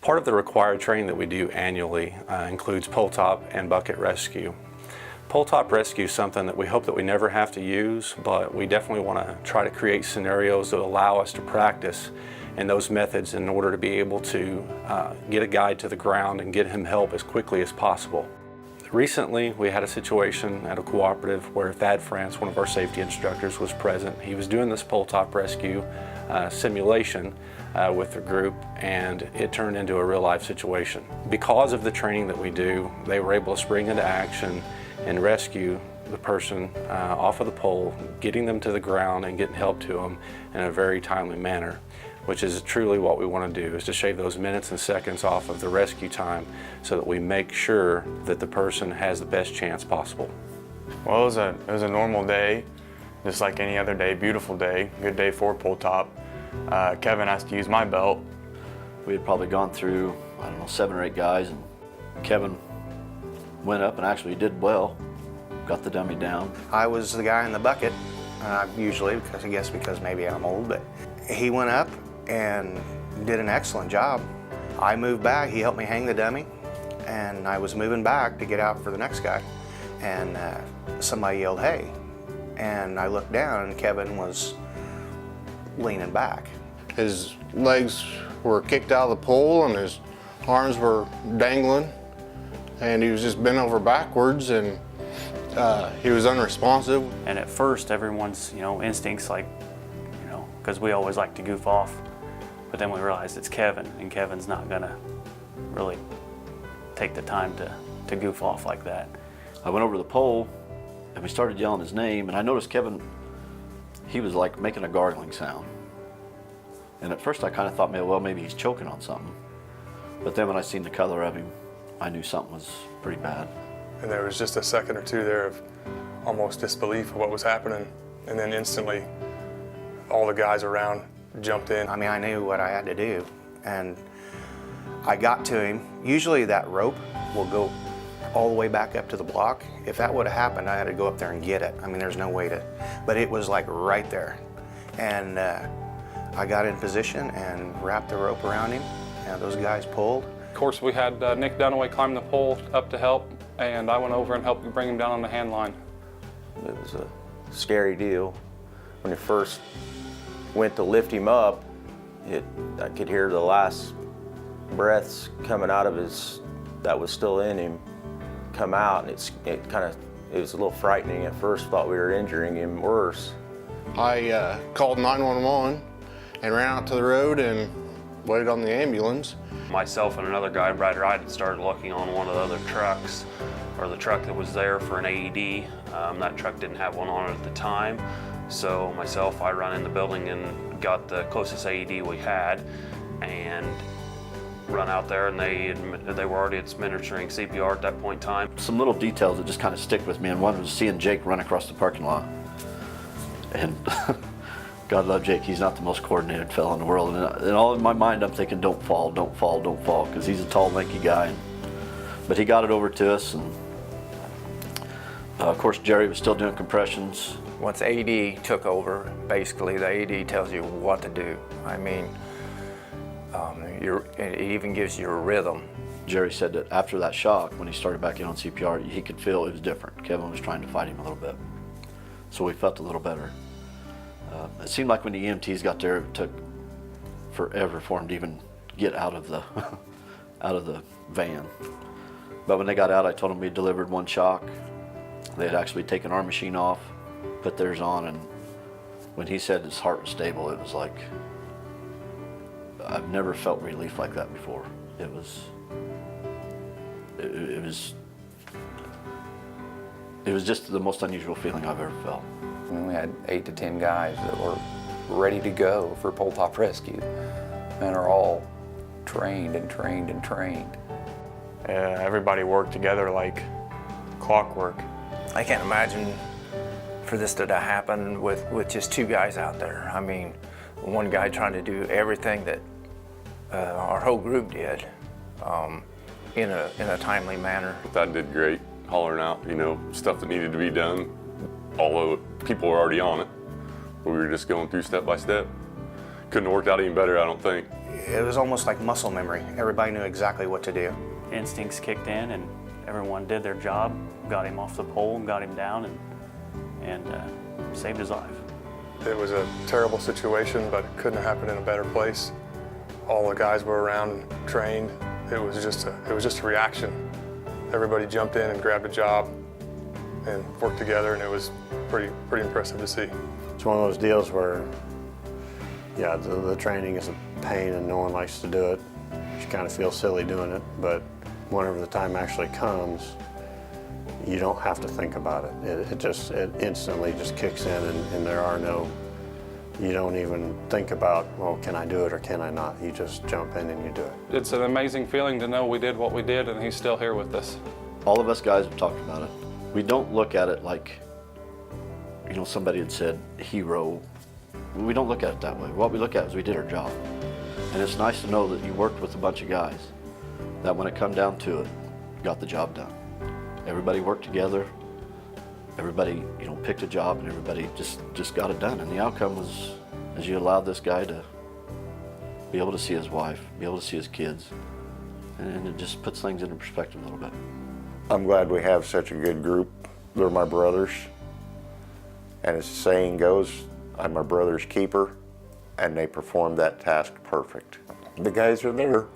Part of the required training that we do annually includes pull top and bucket rescue. Pull top rescue is something that we hope that we never have to use, but we definitely want to try to create scenarios that allow us to practice in those methods in order to be able to get a guy to the ground and get him help as quickly as possible. Recently, we had a situation at a cooperative where Thad France, one of our safety instructors, was present. He was doing this pull top rescue simulation with the group, and it turned into a real life situation. Because of the training that we do, they were able to spring into action and rescue the person off of the pole, getting them to the ground and getting help to them in a very timely manner, which is truly what we want to do, is to shave those minutes and seconds off of the rescue time so that we make sure that the person has the best chance possible. Well, it was a normal day, just like any other day, beautiful day, good day for pull top. Kevin asked to use my belt. We had probably gone through, I don't know, 7 or 8 guys, and Kevin went up and actually did well, got the dummy down. I was the guy in the bucket, usually, because maybe I'm old, but he went up and did an excellent job. I moved back, he helped me hang the dummy, and I was moving back to get out for the next guy, and somebody yelled, "Hey," and I looked down and Kevin was leaning back. His legs were kicked out of the pole and his arms were dangling, and he was just bent over backwards, and he was unresponsive. And at first, everyone's instincts, like, because we always like to goof off, but then we realized it's Kevin, and Kevin's not gonna really take the time to goof off like that. I went over to the pole and we started yelling his name, and I noticed Kevin, he was like making a gargling sound. And at first I kind of thought, well, maybe he's choking on something. But then when I seen the color of him, I knew something was pretty bad. And there was just a second or two there of almost disbelief of what was happening. And then instantly, all the guys around jumped in. I mean, I knew what I had to do, and I got to him. Usually that rope will go all the way back up to the block. If that would have happened, I had to go up there and get it. I mean, there's no way to, but it was like right there. And I got in position and wrapped the rope around him, and those guys pulled. Of course, we had Nick Dunaway climb the pole up to help, and I went over and helped bring him down on the hand line. It was a scary deal. When it first went to lift him up, I could hear the last breaths coming out of that was still in him, come out, and it was a little frightening at first. Thought we were injuring him worse. I called 911 and ran out to the road and waited on the ambulance. Myself and another guy, Brad Wright, had started looking on one of the other trucks, or the truck that was there for an AED. That truck didn't have one on it at the time. So myself, I run in the building and got the closest AED we had, and run out there, and they were already administering CPR at that point in time. Some little details that just kind of stick with me, and one was seeing Jake run across the parking lot. And God love Jake, he's not the most coordinated fella in the world. And all in my mind, I'm thinking, don't fall, don't fall, don't fall, because he's a tall, lanky guy. But he got it over to us, and of course, Jerry was still doing compressions. Once AED took over, basically the AED tells you what to do. I mean, it even gives you a rhythm. Jerry said that after that shock, when he started back in on CPR, he could feel it was different. Kevin was trying to fight him a little bit. So we felt a little better. It seemed like when the EMTs got there, it took forever for him to even get out of the out of the van. But when they got out, I told them we delivered 1 shock. They had actually taken our machine off, put theirs on, and when he said his heart was stable, it was like, I've never felt relief like that before. It was just the most unusual feeling I've ever felt. I mean, we had 8 to 10 guys that were ready to go for pull top rescue, and are all trained and trained and trained. Everybody worked together like clockwork. I can't imagine for this to happen with just 2 guys out there. I mean, one guy trying to do everything that our whole group did in a timely manner. Thad did great, hollering out, stuff that needed to be done, although people were already on it. We were just going through step by step. Couldn't have worked out any better, I don't think. it was almost like muscle memory. Everybody knew exactly what to do. Instincts kicked in and everyone did their job, got him off the pole and got him down and saved his life. It was a terrible situation, but it couldn't have happened in a better place. All the guys were around and trained. It was just a reaction. Everybody jumped in and grabbed a job and worked together, and it was pretty impressive to see. It's one of those deals where, yeah, the training is a pain and no one likes to do it. You kind of feel silly doing it, but whenever the time actually comes, you don't have to think about it. It instantly just kicks in, and there are no, you don't even think about, well, can I do it or can I not? You just jump in and you do it. It's an amazing feeling to know we did what we did and he's still here with us. All of us guys have talked about it. We don't look at it like, you know, somebody had said hero. We don't look at it that way. What we look at is we did our job. And it's nice to know that you worked with a bunch of guys that when it come down to it, got the job done. Everybody worked together. Everybody, you know, picked a job and everybody just got it done. And the outcome was, as you allowed this guy to be able to see his wife, be able to see his kids. And it just puts things into perspective a little bit. I'm glad we have such a good group. They're my brothers. And as the saying goes, I'm my brother's keeper, and they performed that task perfect. The guys are there